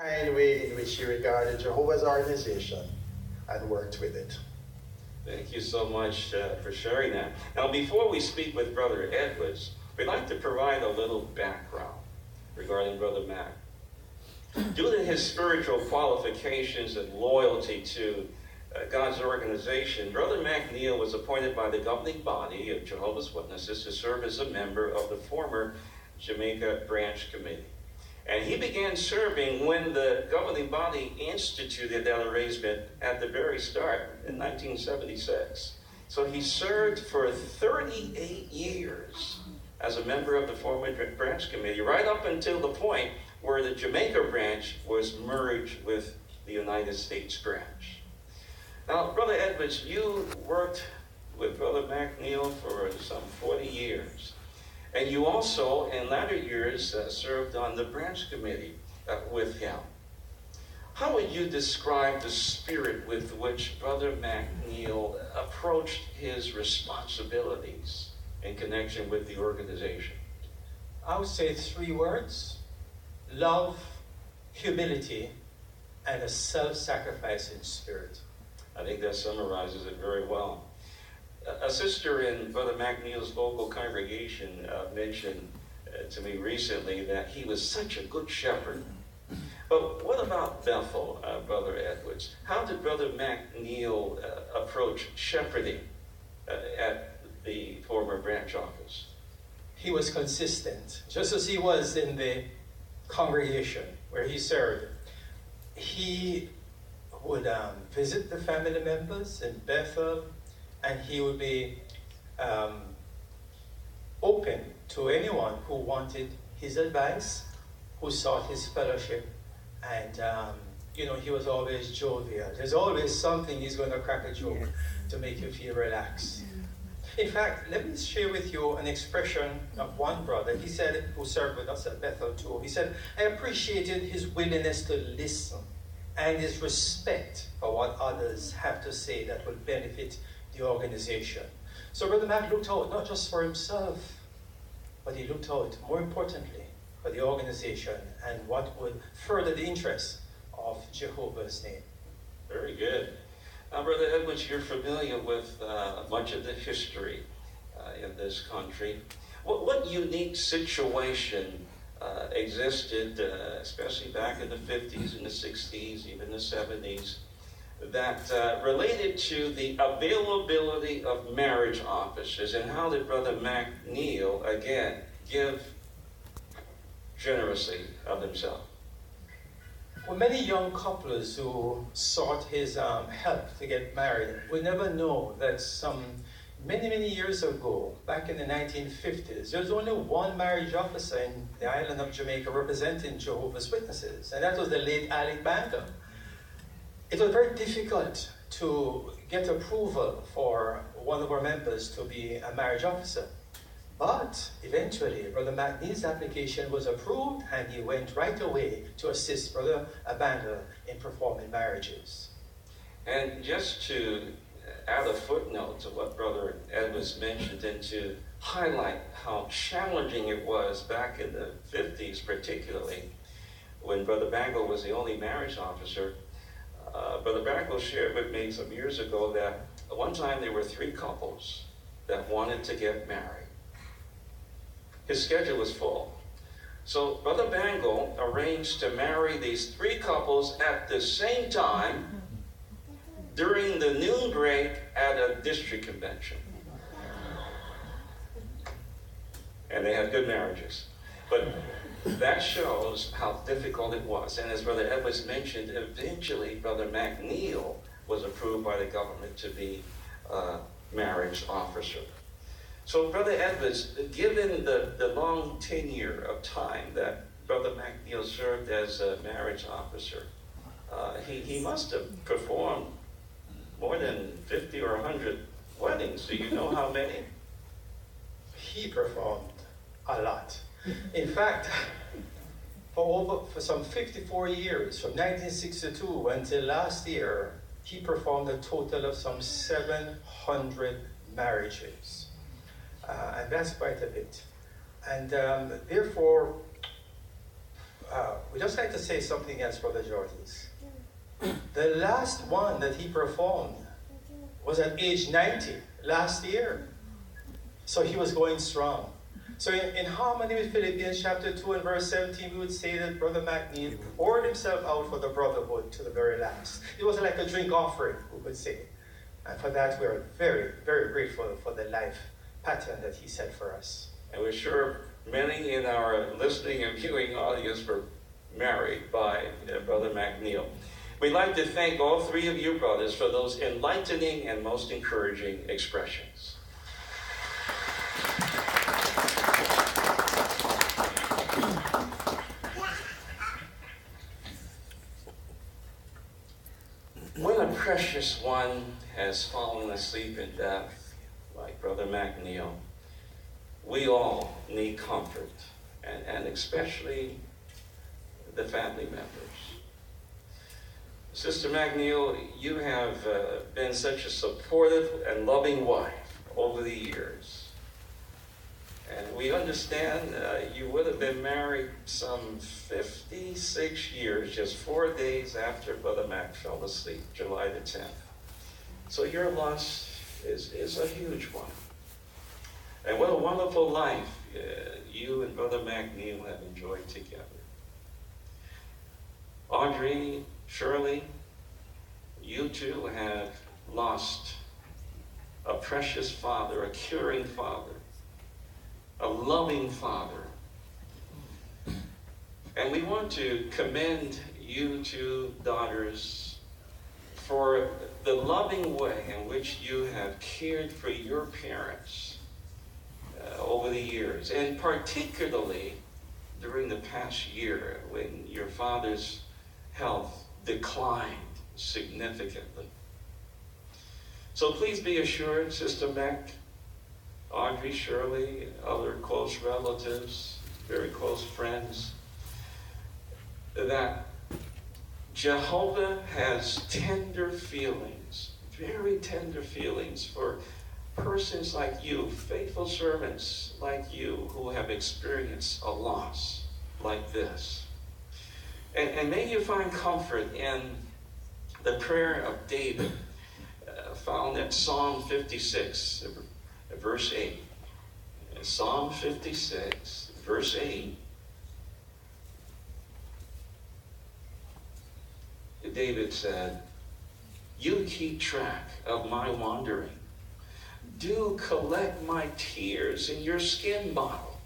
kind way in which he regarded Jehovah's organization and worked with it. Thank you so much for sharing that. Now, before we speak with Brother Edwards, we'd like to provide a little background regarding Brother Mac. Due to his spiritual qualifications and loyalty to God's organization, Brother McNiel was appointed by the governing body of Jehovah's Witnesses to serve as a member of the former Jamaica Branch Committee. And he began serving when the governing body instituted that arrangement at the very start in 1976. So he served for 38 years as a member of the former branch committee, right up until the point where the Jamaica branch was merged with the United States branch. Now, Brother Edwards, you worked with Brother McNiel for some 40 years. And you also, in latter years, served on the branch committee with him. How would you describe the spirit with which Brother McNiel approached his responsibilities in connection with the organization? I would say 3 words: love, humility, and a self-sacrificing spirit. I think that summarizes it very well. A sister in Brother McNeil's local congregation mentioned to me recently that he was such a good shepherd. But what about Bethel, Brother Edwards? How did Brother McNiel approach shepherding at the former branch office? He was consistent, just as he was in the congregation where he served. He would visit the family members in Bethel, and he would be open to anyone who wanted his advice, who sought his fellowship. And, he was always jovial. There's always something he's going to crack a joke to make you feel relaxed. In fact, let me share with you an expression of one brother. He said, who served with us at Bethel too. He said, I appreciated his willingness to listen and his respect for what others have to say that will benefit the organization. So Brother Mac looked out not just for himself, but he looked out, more importantly, for the organization and what would further the interests of Jehovah's name. Very good. Now, Brother Edwards, you're familiar with much of the history in this country. What unique situation existed, especially back in the 50s and the 60s, even the 70s, that related to the availability of marriage officers, and how did Brother McNiel, again, give generously of himself? Well, many young couples who sought his help to get married would never know that many years ago, back in the 1950s, there was only one marriage officer in the island of Jamaica representing Jehovah's Witnesses, and that was the late Alec Bantam. It was very difficult to get approval for one of our members to be a marriage officer. But eventually, Brother McNeil's application was approved, and he went right away to assist Brother Abanda in performing marriages. And just to add a footnote to what Brother Edwards mentioned, and to highlight how challenging it was back in the 50s, particularly, when Brother Bangle was the only marriage officer. Brother Bangle shared with me some years ago that one time there were 3 couples that wanted to get married. His schedule was full. So Brother Bangle arranged to marry these 3 couples at the same time during the noon break at a district convention. And they had good marriages. But that shows how difficult it was. And as Brother Edwards mentioned, eventually Brother McNiel was approved by the government to be a marriage officer. So Brother Edwards, given the long tenure of time that Brother McNiel served as a marriage officer, he must have performed more than 50 or 100 weddings. Do you know how many? He performed a lot. In fact, for some 54 years, from 1962 until last year, he performed a total of some 700 marriages. And that's quite a bit. And therefore, we just like to say something else, Brother Georges. The last one that he performed was at age 90 last year. So he was going strong. So in harmony with Philippians chapter 2 and verse 17, we would say that Brother McNiel poured himself out for the brotherhood to the very last. It was like a drink offering, we could say. And for that, we are very, very grateful for the life pattern that he set for us. And we're sure many in our listening and viewing audience were married by Brother McNiel. We'd like to thank all three of you brothers for those enlightening and most encouraging expressions. When a precious one has fallen asleep in death, like Brother McNiel, we all need comfort, and especially the family members. Sister McNiel, you have been such a supportive and loving wife over the years. And we understand you would have been married some 56 years, just 4 days after Brother Mac fell asleep, July the 10th. So your loss is a huge one. And what a wonderful life you and Brother McNiel have enjoyed together. Audrey, Shirley, you two have lost a precious father, a caring father, a loving father. And we want to commend you two daughters for the loving way in which you have cared for your parents over the years, and particularly during the past year when your father's health declined significantly. So please be assured, Sister Mac, Audrey, Shirley, other close relatives, very close friends, that Jehovah has tender feelings, very tender feelings for persons like you, faithful servants like you who have experienced a loss like this. And may you find comfort in the prayer of David found in Psalm 56, verse 8. Psalm 56, verse 8. David said, "You keep track of my wandering. Do collect my tears in your skin bottle.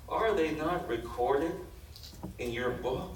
Are they not recorded in your book?